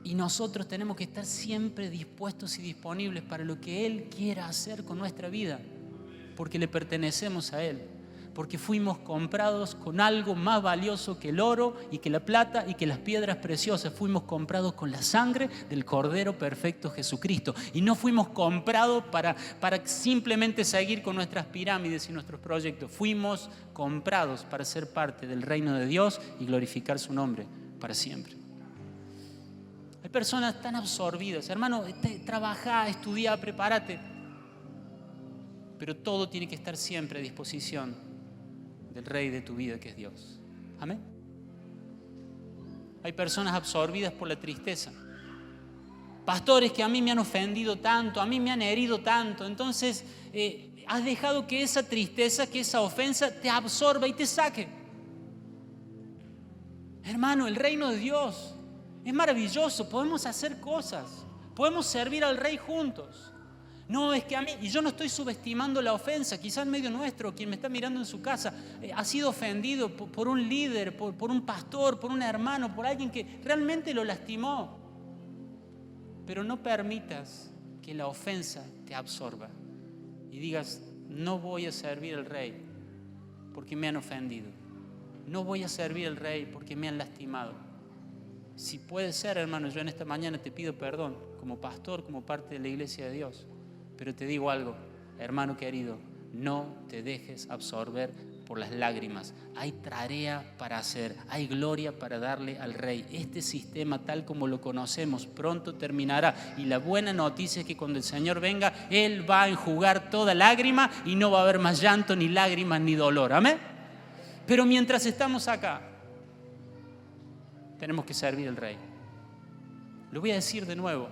Y nosotros tenemos que estar siempre dispuestos y disponibles para lo que Él quiera hacer con nuestra vida, porque le pertenecemos a Él. Porque fuimos comprados con algo más valioso que el oro y que la plata y que las piedras preciosas. Fuimos comprados con la sangre del Cordero perfecto Jesucristo. Y no fuimos comprados para simplemente seguir con nuestras pirámides y nuestros proyectos. Fuimos comprados para ser parte del reino de Dios y glorificar su nombre para siempre. Hay personas tan absorbidas. Hermano, trabajá, estudiá, prepárate. Pero todo tiene que estar siempre a disposición del Rey de tu vida, que es Dios. Amén. Hay personas absorbidas por la tristeza. Pastores que a mí me han ofendido tanto, a mí me han herido tanto. Entonces, has dejado que esa tristeza, que esa ofensa te absorba y te saque. Hermano, el reino de Dios es maravilloso. Podemos hacer cosas. Podemos servir al Rey juntos. No, es que a mí, y yo no estoy subestimando la ofensa, quizás en medio nuestro, quien me está mirando en su casa, ha sido ofendido por un líder, por un pastor, por un hermano, por alguien que realmente lo lastimó. Pero no permitas que la ofensa te absorba y digas, no voy a servir al Rey porque me han ofendido. No voy a servir al Rey porque me han lastimado. Si puede ser, hermano, yo en esta mañana te pido perdón como pastor, como parte de la iglesia de Dios. Pero te digo algo, hermano querido, No te dejes absorber por las lágrimas. Hay tarea para hacer, hay gloria para darle al Rey. Este sistema, tal como lo conocemos, pronto terminará. Y la buena noticia es que cuando el Señor venga, Él va a enjugar toda lágrima y no va a haber más llanto, ni lágrimas, ni dolor. ¿Amén? Pero mientras estamos acá, tenemos que servir al Rey. Lo voy a decir de nuevo.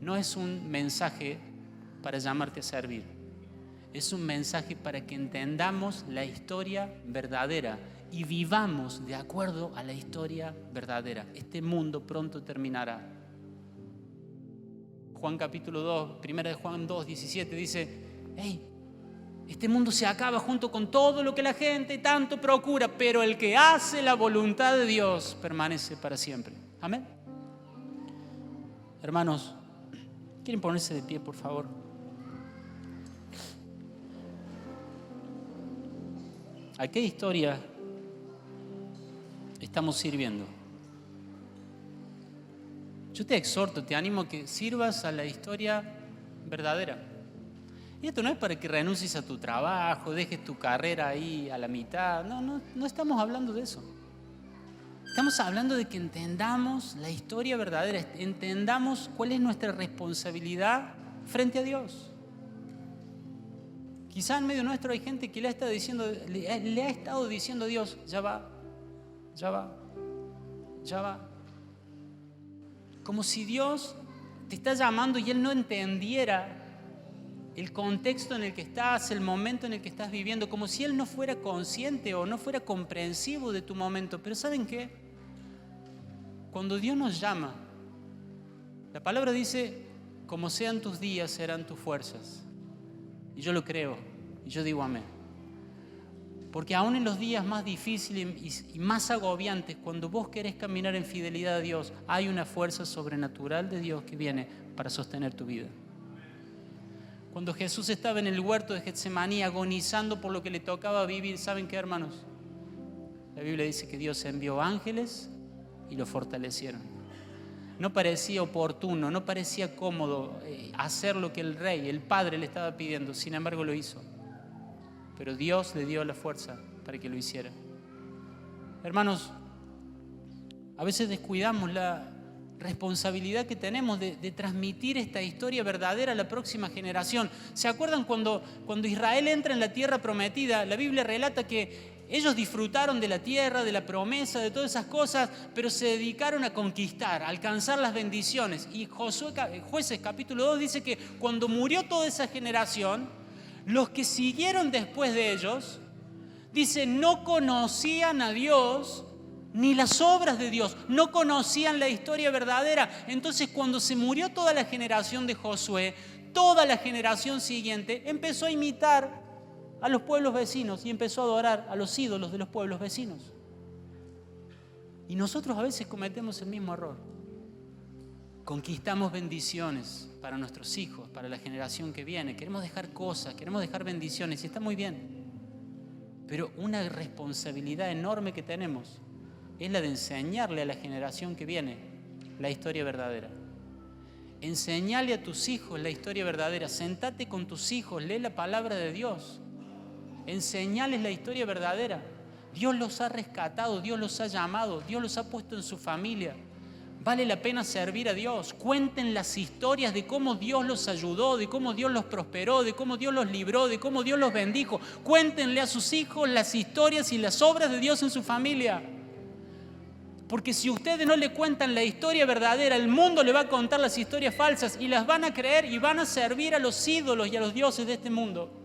No es un mensaje para llamarte a servir. Es un mensaje para que entendamos la historia verdadera y vivamos de acuerdo a la historia verdadera. Este mundo pronto terminará. Juan capítulo 2, 1 de Juan 2, 17 dice: hey, este mundo se acaba junto con todo lo que la gente tanto procura, pero el que hace la voluntad de Dios permanece para siempre. Amén. Hermanos, ¿quieren ponerse de pie, por favor? ¿A qué historia estamos sirviendo? Yo te exhorto, te animo a que sirvas a la historia verdadera. Y esto no es para que renuncies a tu trabajo, dejes tu carrera ahí a la mitad. No estamos hablando de eso. Estamos hablando de que entendamos la historia verdadera, entendamos cuál es nuestra responsabilidad frente a Dios. Quizá en medio nuestro hay gente que le ha estado diciendo a Dios: ya va. Como si Dios te está llamando y Él no entendiera el contexto en el que estás, el momento en el que estás viviendo, como si Él no fuera consciente o no fuera comprensivo de tu momento. Pero ¿saben qué? Cuando Dios nos llama, la palabra dice: como sean tus días, serán tus fuerzas. Y yo lo creo, y yo digo amén. Porque aún en los días más difíciles y más agobiantes, cuando vos querés caminar en fidelidad a Dios, hay una fuerza sobrenatural de Dios que viene para sostener tu vida. Cuando Jesús estaba en el huerto de Getsemaní agonizando por lo que le tocaba vivir, ¿saben qué, hermanos? La Biblia dice que Dios envió ángeles y lo fortalecieron. No parecía oportuno, no parecía cómodo hacer lo que el Rey, el Padre, le estaba pidiendo. Sin embargo, lo hizo. Pero Dios le dio la fuerza para que lo hiciera. Hermanos, a veces descuidamos la responsabilidad que tenemos de transmitir esta historia verdadera a la próxima generación. ¿Se acuerdan cuando Israel entra en la tierra prometida? La Biblia relata que ellos disfrutaron de la tierra, de la promesa, de todas esas cosas, pero se dedicaron a conquistar, a alcanzar las bendiciones. Y Jueces capítulo 2 dice que cuando murió toda esa generación, los que siguieron después de ellos, dice, no conocían a Dios ni las obras de Dios, no conocían la historia verdadera. Entonces, cuando se murió toda la generación de Josué, toda la generación siguiente empezó a imitar a los pueblos vecinos y empezó a adorar a los ídolos de los pueblos vecinos. Y nosotros a veces cometemos el mismo error. Conquistamos bendiciones para nuestros hijos, para la generación que viene. Queremos dejar cosas, queremos dejar bendiciones, y está muy bien. Pero una responsabilidad enorme que tenemos es la de enseñarle a la generación que viene la historia verdadera. Enseñale a tus hijos la historia verdadera. Sentate con tus hijos, lee la palabra de Dios. Enseñales la historia verdadera. Dios los ha rescatado, Dios los ha llamado, Dios los ha puesto en su familia. Vale la pena servir a Dios. Cuenten las historias de cómo Dios los ayudó, de cómo Dios los prosperó, de cómo Dios los libró, de cómo Dios los bendijo. Cuéntenle a sus hijos las historias y las obras de Dios en su familia. Porque si ustedes no le cuentan la historia verdadera, el mundo le va a contar las historias falsas y las van a creer y van a servir a los ídolos y a los dioses de este mundo.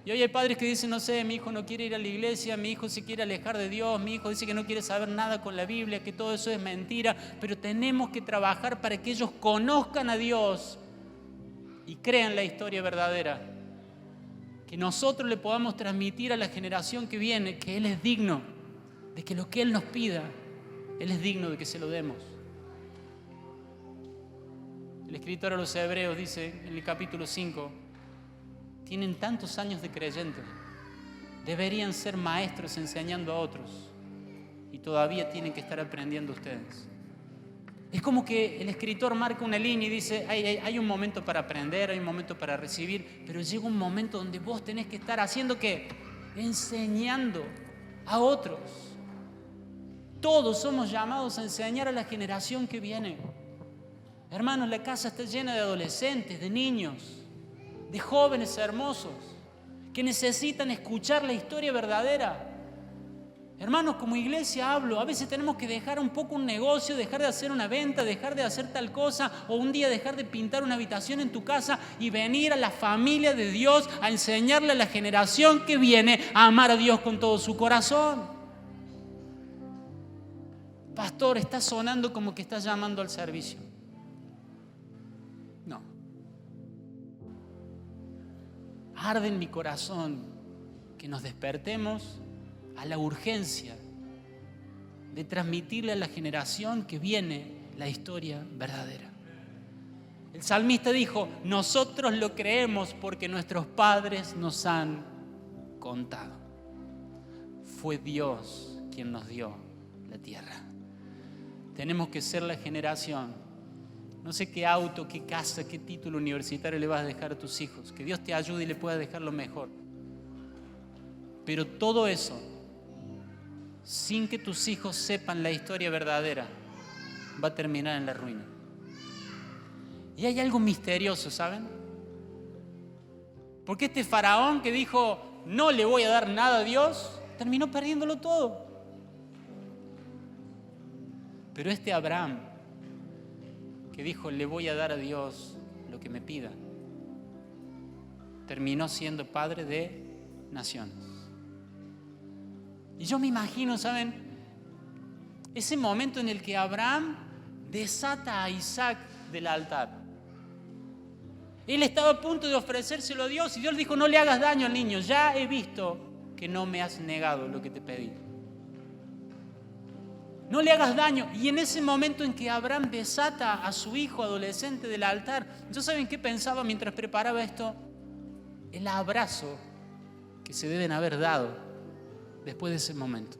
Y hoy hay padres que dicen, no sé, mi hijo no quiere ir a la iglesia, mi hijo se quiere alejar de Dios, mi hijo dice que no quiere saber nada con la Biblia, que todo eso es mentira, pero tenemos que trabajar para que ellos conozcan a Dios y crean la historia verdadera. Que nosotros le podamos transmitir a la generación que viene que Él es digno, de que lo que Él nos pida, Él es digno de que se lo demos. El escritor a los Hebreos dice en el capítulo 5, tienen tantos años de creyentes, deberían ser maestros enseñando a otros y todavía tienen que estar aprendiendo ustedes. Es como que el escritor marca una línea y dice, hay un momento para aprender, hay un momento para recibir, pero llega un momento donde vos tenés que estar haciendo ¿qué? Enseñando a otros. Todos somos llamados a enseñar a la generación que viene. Hermanos, la casa está llena de adolescentes, de niños, de jóvenes hermosos que necesitan escuchar la historia verdadera. Hermanos, como iglesia hablo, a veces tenemos que dejar un poco un negocio, dejar de hacer una venta, dejar de hacer tal cosa, o un día dejar de pintar una habitación en tu casa y venir a la familia de Dios a enseñarle a la generación que viene a amar a Dios con todo su corazón. Pastor, está sonando como que estás llamando al servicio. No. Arde en mi corazón que nos despertemos a la urgencia de transmitirle a la generación que viene la historia verdadera. El salmista dijo, nosotros lo creemos porque nuestros padres nos han contado. Fue Dios quien nos dio la tierra. Tenemos que ser la generación. No sé qué auto, qué casa, qué título universitario le vas a dejar a tus hijos. Que Dios te ayude y le pueda dejar lo mejor. Pero todo eso, sin que tus hijos sepan la historia verdadera, va a terminar en la ruina. Y hay algo misterioso, ¿saben? Porque este faraón que dijo, no le voy a dar nada a Dios, terminó perdiéndolo todo. Pero este Abraham, que dijo, le voy a dar a Dios lo que me pida, terminó siendo padre de naciones. Y yo me imagino, ¿saben? Ese momento en el que Abraham desata a Isaac del altar. Él estaba a punto de ofrecérselo a Dios y Dios le dijo, no le hagas daño al niño, ya he visto que no me has negado lo que te pedí. No le hagas daño. Y en ese momento en que Abraham desata a su hijo adolescente del altar, ¿yo saben qué pensaba mientras preparaba esto? El abrazo que se deben haber dado después de ese momento.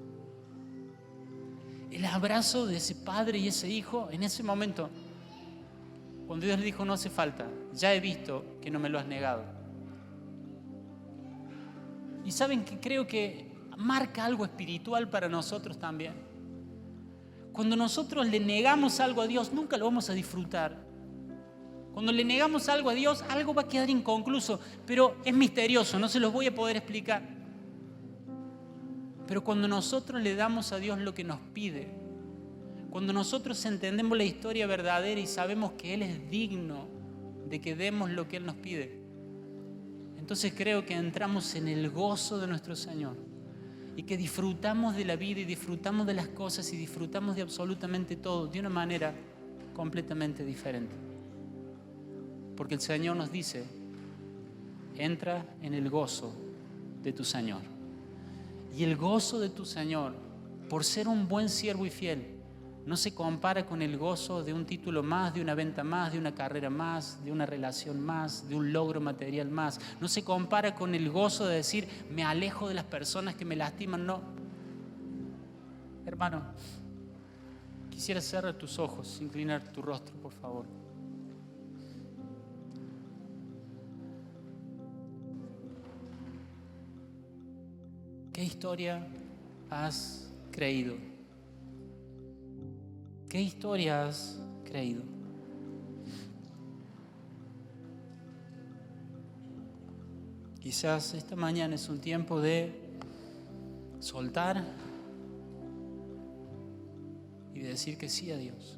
El abrazo de ese padre y ese hijo en ese momento, cuando Dios le dijo, no hace falta, ya he visto que no me lo has negado. Y saben que creo que marca algo espiritual para nosotros también. Cuando nosotros le negamos algo a Dios, nunca lo vamos a disfrutar. Cuando le negamos algo a Dios, algo va a quedar inconcluso, pero es misterioso, no se los voy a poder explicar. Pero cuando nosotros le damos a Dios lo que nos pide, cuando nosotros entendemos la historia verdadera y sabemos que Él es digno de que demos lo que Él nos pide, entonces creo que entramos en el gozo de nuestro Señor y que disfrutamos de la vida y disfrutamos de las cosas y disfrutamos de absolutamente todo de una manera completamente diferente. Porque el Señor nos dice, entra en el gozo de tu Señor. Y el gozo de tu Señor, por ser un buen siervo y fiel, no se compara con el gozo de un título más, de una venta más, de una carrera más, de una relación más, de un logro material más. No se compara con el gozo de decir, me alejo de las personas que me lastiman. No. Hermano, quisiera cerrar tus ojos, inclinar tu rostro, por favor. ¿Qué historia has creído? ¿Qué historia has creído? Quizás esta mañana es un tiempo de soltar y de decir que sí a Dios.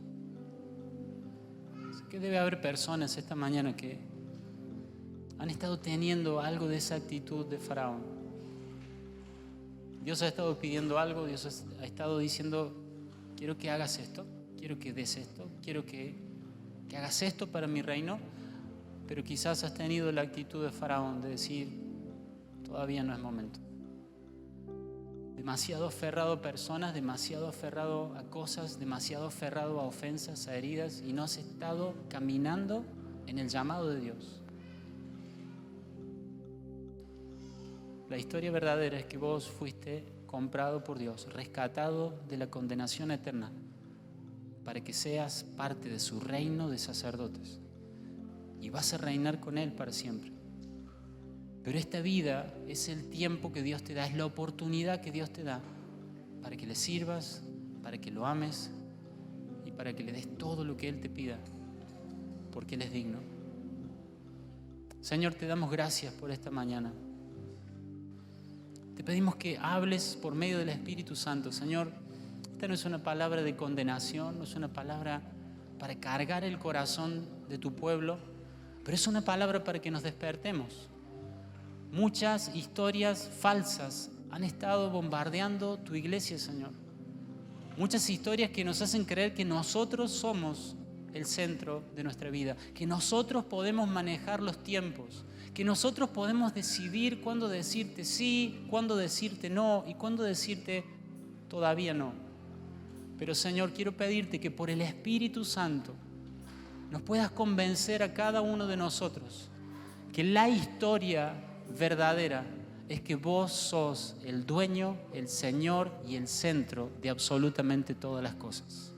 Sé que debe haber personas esta mañana que han estado teniendo algo de esa actitud de Faraón. Dios ha estado pidiendo algo, Dios ha estado diciendo, quiero que hagas esto, quiero que des esto, quiero que hagas esto para mi reino, pero quizás has tenido la actitud de Faraón de decir, todavía no es momento. Demasiado aferrado a personas, demasiado aferrado a cosas, demasiado aferrado a ofensas, a heridas, y no has estado caminando en el llamado de Dios. La historia verdadera es que vos fuiste comprado por Dios, rescatado de la condenación eterna para que seas parte de su reino de sacerdotes. Y vas a reinar con Él para siempre. Pero esta vida es el tiempo que Dios te da, es la oportunidad que Dios te da para que le sirvas, para que lo ames y para que le des todo lo que Él te pida, porque Él es digno. Señor, te damos gracias por esta mañana. Te pedimos que hables por medio del Espíritu Santo. Señor, esta no es una palabra de condenación, no es una palabra para cargar el corazón de tu pueblo, pero es una palabra para que nos despertemos. Muchas historias falsas han estado bombardeando tu iglesia, Señor. Muchas historias que nos hacen creer que nosotros somos el centro de nuestra vida, que nosotros podemos manejar los tiempos, que nosotros podemos decidir cuándo decirte sí, cuándo decirte no y cuándo decirte todavía no. Pero Señor, quiero pedirte que por el Espíritu Santo nos puedas convencer a cada uno de nosotros que la historia verdadera es que vos sos el dueño, el Señor y el centro de absolutamente todas las cosas.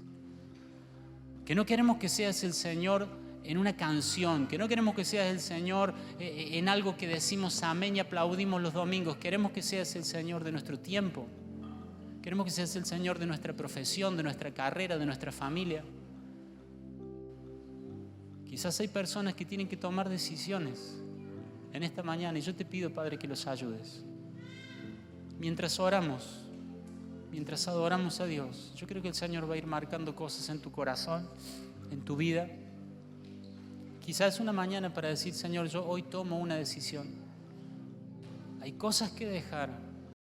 Que no queremos que seas el Señor en una canción, que no queremos que seas el Señor en algo que decimos amén y aplaudimos los domingos. Queremos que seas el Señor de nuestro tiempo. Queremos que seas el Señor de nuestra profesión, de nuestra carrera, de nuestra familia. Quizás hay personas que tienen que tomar decisiones en esta mañana y yo te pido, Padre, que los ayudes. Mientras oramos, mientras adoramos a Dios, yo creo que el Señor va a ir marcando cosas en tu corazón, en tu vida. Quizás es una mañana para decir, Señor, yo hoy tomo una decisión. Hay cosas que dejar,